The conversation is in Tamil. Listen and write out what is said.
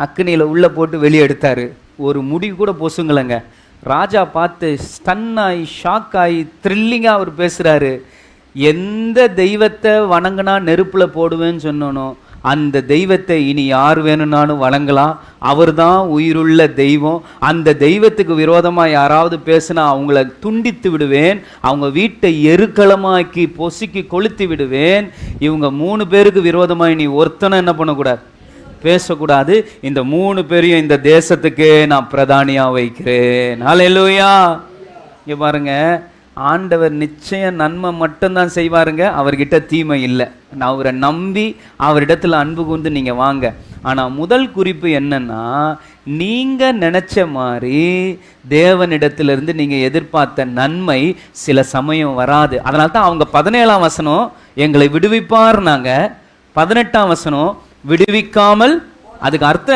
அக்னியில் உள்ளே போட்டு வெளியே எடுத்தார். ஒரு முடி கூட பொசுங்கலைங்க. ராஜா பார்த்து ஸ்டன் ஆகி ஷாக் ஆகி த்ரில்லிங்காக அவர் பேசுகிறாரு. எந்த தெய்வத்தை வணங்கினா நெருப்பில் போடுவேன்னு சொன்னனோ அந்த தெய்வத்தை இனி யார் வேணும்னாலும் வணங்கலாம். அவர் தான் உயிருள்ள தெய்வம். அந்த தெய்வத்துக்கு விரோதமாக யாராவது பேசினா அவங்கள துண்டித்து விடுவேன், அவங்க வீட்டை எருக்களமாக்கி பொசுக்கி கொளுத்தி விடுவேன். இவங்க 3 பேருக்கு விரோதமாக நீ ஒருத்தனை என்ன பண்ணக்கூடாது, பேசக்கூடாது. இந்த 3 பேரையும் இந்த தேசத்துக்கே நான் பிரதானியாக வைக்கிறேன். ஹல்லேலூயா. இங்கே பாருங்க, ஆண்டவர் நிச்சயம் நன்மை மட்டும்தான் செய்வாருங்க, அவர்கிட்ட தீமை இல்லை. நான் அவரை நம்பி அவரிடத்துல அன்பு கூர்ந்து நீங்கள் வாங்க. ஆனால் முதல் குறிப்பு என்னன்னா, நீங்கள் நினச்ச மாதிரி தேவனிடத்திலிருந்து நீங்கள் எதிர்பார்த்த நன்மை சில சமயம் வராது. அதனால தான் அவங்க 17ஆம் வசனம் எங்களை விடுவிப்பார்னாங்க, 18ஆம் வசனம் விடுவிக்காமல். அதுக்கு அர்த்தம்